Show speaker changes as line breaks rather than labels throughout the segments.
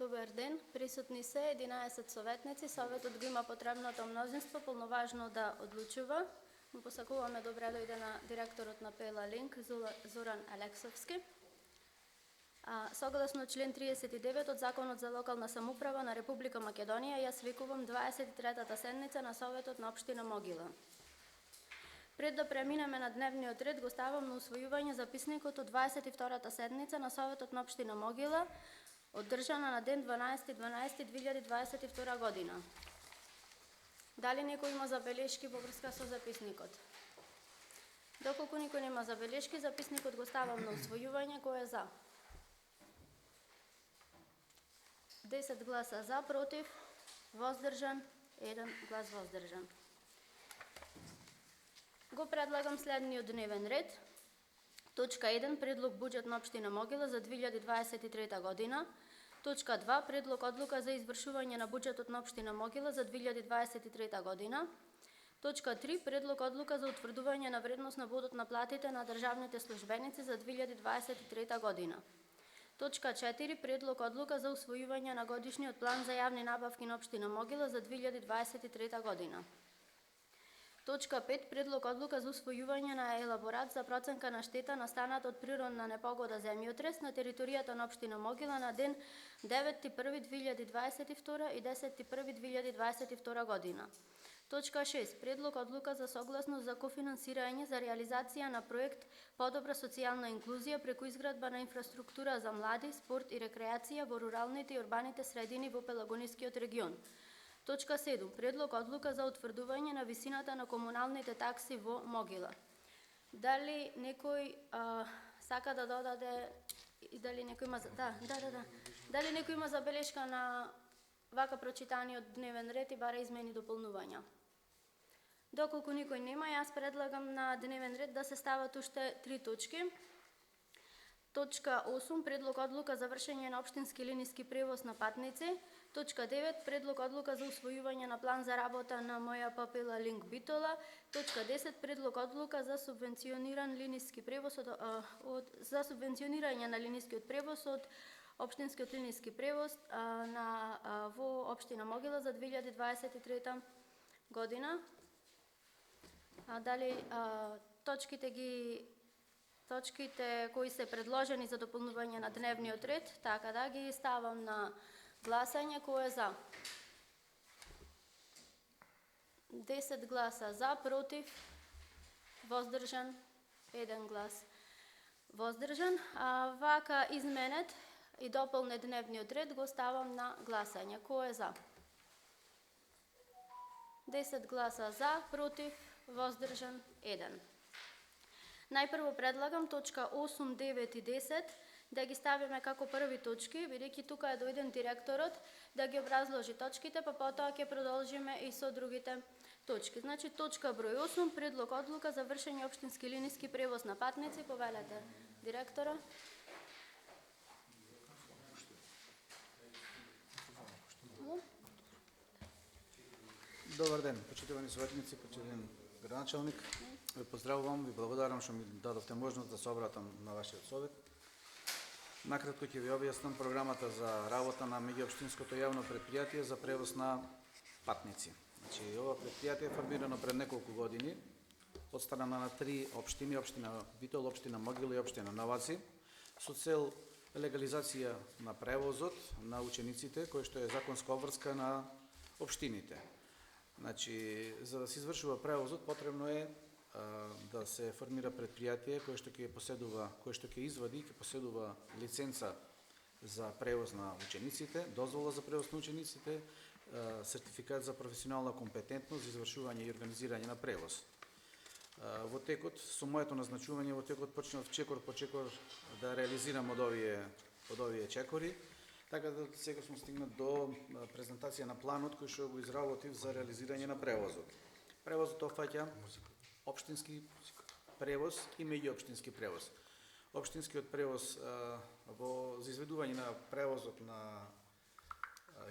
Добар ден, присутни се 11 советници, советот го има потребното мнозинство, полноважно да одлучува. Му посакуваме добре дојде на директорот на PLA Link, Зоран Алексовски. Согласно член 39 од Законот за локална самоуправа на Република Македонија, ја свикувам 23-та седница на Советот на Општина Могила. Пред да преминеме на дневниот ред, го ставам на усвојување записникот од 22-та седница на Советот на Општина Могила, одржана на ден 12.12.2022 година. Дали некој има забелешки во врска со записникот? Доколку никој нема забелешки, записникот го ставам на усвојување. Кој е за? 10 гласа за, против, воздржан, 1 глас воздржан. Го предлагам следниот дневен ред. Точка 1. Предлог буџет на Општина Могила за 2023 година. Точка 2. Предлог одлука за извршување на буџетот на Општина Могила за 2023 година. Точка 3. Предлог одлука за утврдување на вредност на водот на платите на државните службеници за 2023 година. Точка 4. Предлог одлука за усвојување на годишниот план за јавни набавки на Општина Могила за 2023 година. Точка 5. Предлог одлука за усвојување на елаборат за проценка на штета настаната од природна непогода земјотрес на територијата на Општина Могила на ден 9.1.2022 и 10.1.2022 година. Точка 6. Предлог одлука за согласност за кофинансирање за реализација на проект Подобра социјална инклузија преку изградба на инфраструктура за млади, спорт и рекреација во руралните и урбаните средини во Пелагонискиот регион. Точка 7. Предлог одлука за утврдување на висината на комуналните такси во Могила. Дали некој сака да додаде и дали некој има Дали некој има забелешка на вака прочитаниот дневен ред и бара измени дополнувања? Доколку никој нема, јас предлагам на дневен ред да се стават уште 3 точки. Точка 8. Предлог одлука за вршење на општински линиски превоз на патници. Точка 9. Предлог одлука за усвојување на план за работа на моја PLA Link Битола. Точка 10. Предлог одлука за субвенциониран линиски превоз за субвенционирање на линискиот превоз од општинскиот линиски превоз во Општина Могила за 2023 година. Дали точките кои се предложени за дополнување на дневниот ред, така да ги ставам на гласање. Кој е за? 10 гласа за, против, воздржан, 1 глас воздржан. Вака изменет и дополнет дневниот ред го ставам на гласање. Кој е за? 10 гласа за, против, воздржан, 1. Најпрво предлагам точка 8, 9 и 10 да ги ставиме како први точки, бидејќи тука е дојден директорот да ги образложи точките, па потоа ќе продолжиме и со другите точки. Значи, точка број 8, предлог одлука за вршење општински линиски превоз на патници. Повелете, директора.
Добар ден, почитувани советници, почитуван градоначалник. Ви поздравувам, ви благодарам што ми дадовте можност да се обратам на вашиот совет. Накратко ќе ви објаснам програмата за работа на меѓуопштинското јавно претпријатие за превоз на патници. Значи, ова претпријатие е формирано пред неколку години од страна на 3 општини, општина Битол, општина Могила и општина Новаци, со цел легализација на превозот на учениците, кој што е законска обврска на општините. Значи, за да се извршува превозот, потребно е да се формира предпријатие кој што ќе извади и ќе поседува лиценца за превоз на учениците, дозвола за превоз на учениците, сертификат за професионална компетентност за извршување и организирање на превоз. Во текот, со моето назначување, во текот почнав чекор по чекор да реализирам од овие чекори, така да сега сме стигнат до презентација на планот кој што го изработив за реализирање на превозот. Превозот опфаќа општински превоз и меѓуопштински превоз. Општинскиот превоз за изведување на превозот на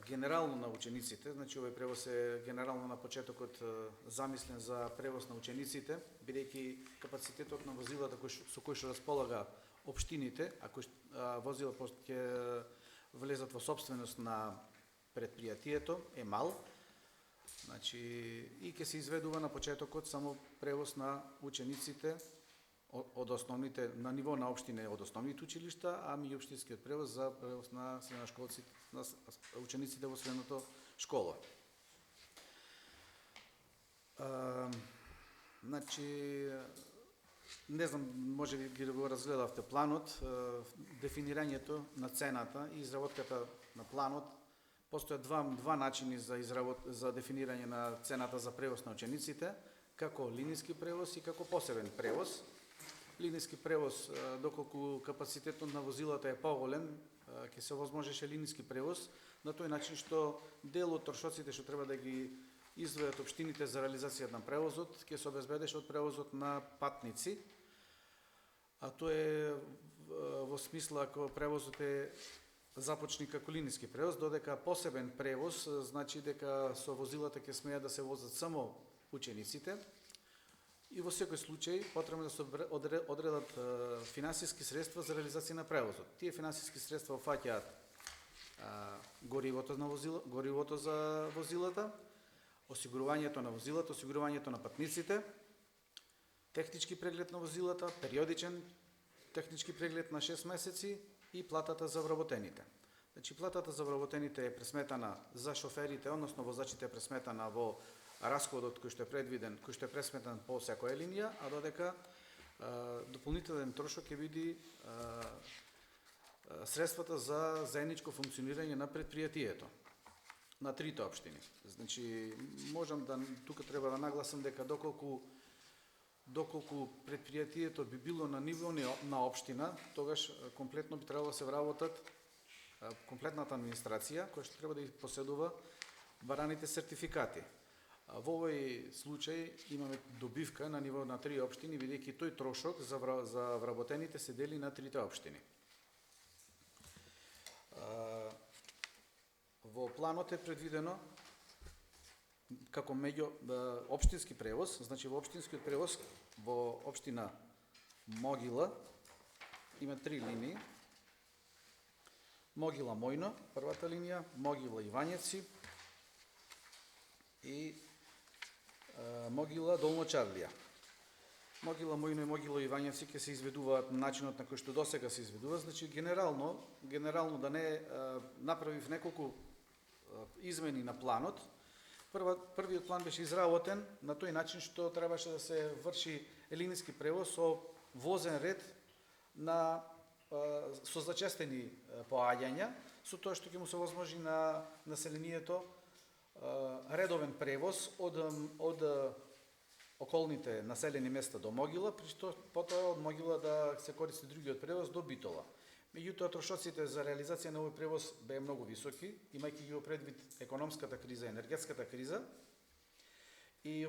генерално на учениците, значи овој превоз е генерално на почетокот замислен за превоз на учениците, бидејќи капацитетот на возилата со кои што располага општините, ако возила ќе влезат во собственост на предпријатието е мал. Значи, и ќе се изведува на почетокот само превоз на учениците од основните, на ниво на општине од основните училишта, а меѓуопштинскиот превоз за превоз на средношколците, на учениците во средното школа. Значи, не знам, може би ги го разгледавте планот, дефинирањето на цената и изработката на планот. Постојат два начини за дефинирање на цената за превоз на учениците, како линиски превоз и како посебен превоз. Линиски превоз, доколку капацитетот на возилата е поголем, ќе се возможеше линиски превоз, на тој начин што дел од трошоците што треба да ги издвојат општините за реализација на превозот, ќе се обезбедеше од превозот на патници, а тоа е во смисла ако превозот е започни како линиски превоз, додека посебен превоз значи дека со возилата ќе смеат да се возат само учениците и во секој случај потребно да се одредат финансиски средства за реализација на превозот. Тие финансиски средства опфаќаат горивото за возилата, осигурувањето на возилата, осигурувањето на патниците, технички преглед на возилата, периодичен технички преглед на 6 месеци и платата за вработените. Значи, платата за вработените е пресметана за шоферите, односно возачите е пресметана во расходот кој што е предвиден, кој што е пресметан по секоја линија, а додека дополнителен трошок ќе биде средствата за заедничко функционирање на предпријатието на трите општини. Значи, можам да тука треба да нагласам дека доколку предпријатието би било на ниво на општина, тогаш комплетно би требало да се вработат комплетната администрација, која што треба да поседува бараните сертификати. Во овој случај имаме добивка на ниво на 3 општини, бидејќи тој трошок за вработените се дели на трите општини. Во планот е предвидено како општински превоз, значи во општинскиот превоз во општина Могила има 3 линии. Могила Мојно, првата линија, Могила Ивањевци и Могила Долно Чарлија. Могила Мојно и Могила Ивањевци ќе се изведуваат на начинот на кој што досега се изведува, значи генерално да не направив неколку измени на планот. Првиот план беше изработен на тој начин што требаше да се врши линиски превоз со возен ред со зачестени поаѓања, со тоа што ќе му се возможи на населението редовен превоз од околните населени места до Могила, при што потоа од Могила да се користи другиот превоз до Битола. Меѓутоа, трошоците за реализација на овој превоз беа многу високи, имајќи ги предвид економската криза, енергетската криза и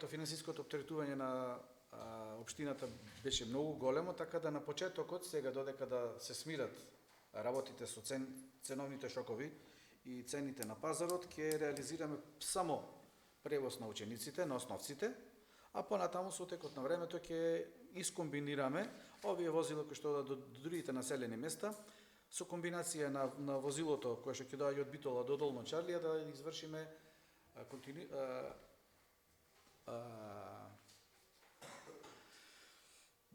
финансиското оптеретување на општината беше многу големо, така да на почетокот, сега додека да се смират работите со ценовните шокови и цените на пазарот, ќе реализираме само превоз на учениците, на основците, а понатаму со текот на времето ќе искомбинираме овие возила кои што одат до другите населени места со комбинација на возилото кое што ќе доаѓа од Битола до Долно Чарлија да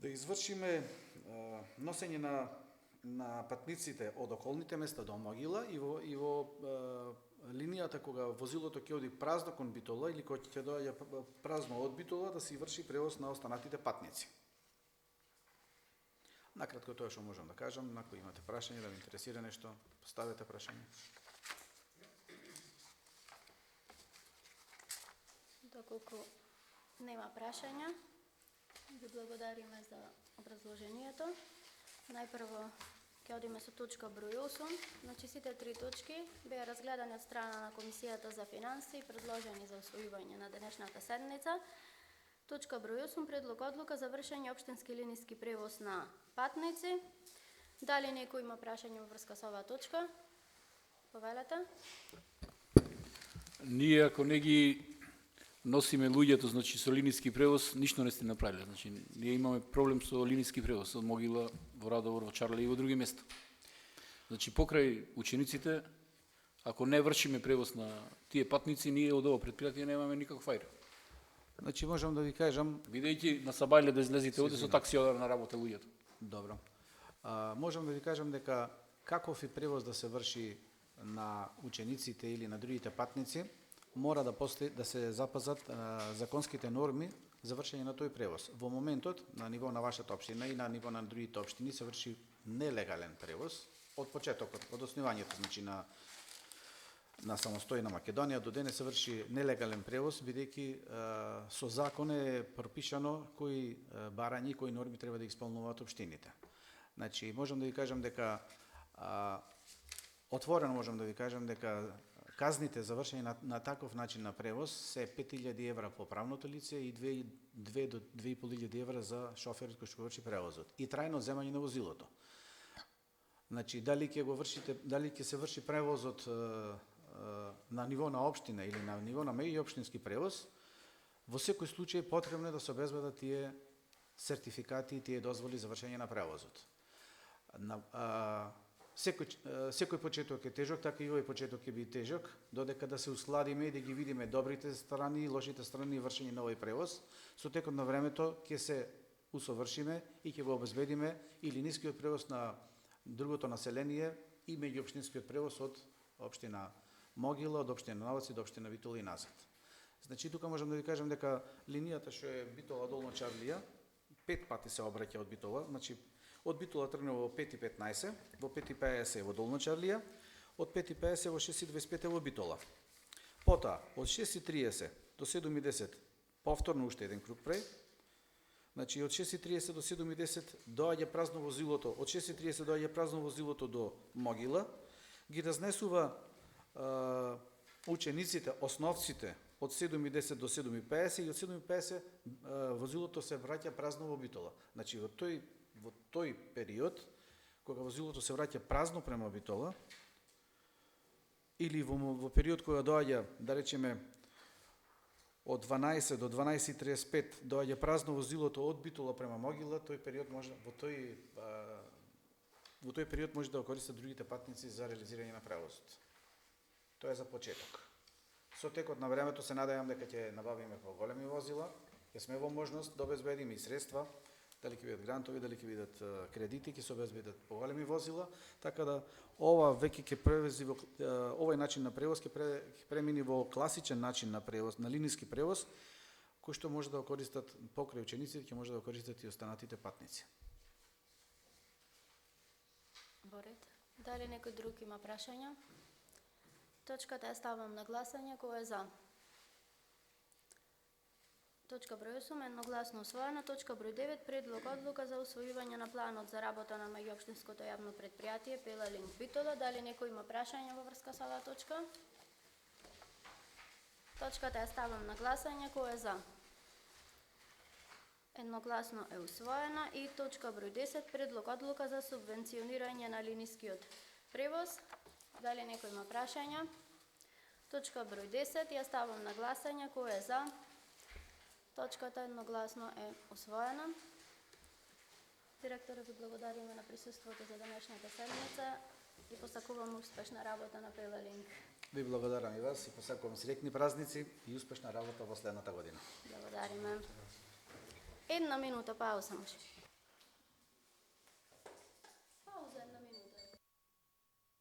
извршиме носење на патниците од околните места до Могила и во линијата кога возилото ќе оди празно кон Битола или кога ќе доаѓа празно од Битола да се врши превоз на останатите патници. Накратко тоа што можам да кажам, ако имате прашање, да ви интересира нешто, поставете прашање.
Доколку нема прашања, ви благодариме за образложението. Најпрво ќе одиме со точка број 8. Значи сите 3 точки беа разгледани од страна на Комисијата за финанси и предложени за усвојување на денешната седница. Точка број 8. Предлог одлука за вршење општински линиски превоз на патници. Дали некој има прашање во врска со оваа точка? Повелете.
Ние ако не ги носиме луѓето, значи со линиски превоз, ништо не сте направиле. Значи ние имаме проблем со линиски превоз од Могила во Радовор, во Чарлија и во други места. Значи покрај учениците, ако не вршиме превоз на тие патници, ние од ово предпријатие немаме никаков фајр.
Значи можам да ви кажам,
Бидејќи на Сабајле да излезете оде со такси на работа луѓето.
добро. Можам да ви кажам дека каков и превоз да се врши на учениците или на другите патници, мора да се запазат законските норми за вршење на тој превоз. Во моментот, на ниво на вашата општина и на ниво на другите општини, се врши нелегален превоз од почетокот, од основањето, значи на самостојна Македонија до денес се врши нелегален превоз, бидејќи со закон е пропишано кои барања и кои норми треба да исполнуваат општините. Значи, можам да ви кажам дека отворено можам да ви кажам дека казните за вршење на таков начин на превоз се 5000 евра по правното лице и 2 до 2500 евра за шоферот кој што врши превозот. И трајно земање на возилото. Значи, дали ќе се врши превозот на ниво на општина или на ниво на меѓуопштински превоз, во секој случај потребно е да се обезбедат тие сертификати и тие дозволи за вршење на превозот. Секој почеток е тежок, така и овој почеток ќе биде тежок, додека да се усладиме и да ги видиме добрите страни и лошите страни вршење на овој превоз, со текот на времето ќе се усовршиме и ќе го обезбедиме или нискиот превоз на другото население и меѓуопштинскиот превоз од општина Могила, од општина Новаци до општина Битола и назад. Значи, тука можам да ви кажам дека линијата што е Битола Долна Чарлија, 5 пати се обраќа од Битола, значи од Битола тргнува во 5:15, во 5:50 во Долна Чарлија, од 5:50 во 6:25 во Битола. Потоа, од 6:30 до 7:10 повторно уште еден круг преј. Значи, од 6:30 до 7:10 доаѓа празно возилото, од 6:30 доаѓа празно возилото до Могила, ги разнесува учениците, основците од 7:10 до 7:50 и од 7:50 возилото се враќа празно во Битола. Значи, во тој период, кога возилото се враќа празно према Битола, или во период кога доаѓа, да речеме, од 12 до 12:35 доаѓа празно возилото од Битола према Могила, во тој период може да користат другите патници за реализирање на превозот. Тоа е за почеток. Со текот на времето се надевам дека ќе набавиме поголеми возила, ќе сме во можност да обезбедиме и средства, дали ќе бидат грантови, дали ќе бидат кредити, ќе се обезбедат поголеми возила, така да ова веќе ќе превези овој начин на превоз ќе премини во класичен начин на превоз, на линиски превоз, кој што може да го користат покрај учениците, ќе може да го користат и останатите патници.
Борет, дали некој друг има прашања? Точката ја ставам на гласање, кој е за? Точка број 8 едногласно усвоена. Точка број 9 предлог одлука за усвојување на планот за работа на меѓуопштинското јавно предпријатие Пелалинг Битола. Дали некој има прашање во врска со оваа точка? Точката ја ставам на гласање, кој е за? Едногласно е усвоена. И точка број 10 предлог одлука за субвенционирање на линискиот превоз. Дали некој има прашања? Точка број 10 ја ставам на гласање, кој е за? Точката едногласно е усвоена. Директоре, ви благодариме на присуството за денешната седмица и посакувам успешна работа на Пелалинг.
Ви благодарам и вас и посакувам среќни празници и успешна работа во следната година.
Благодариме. Една минута пауза може.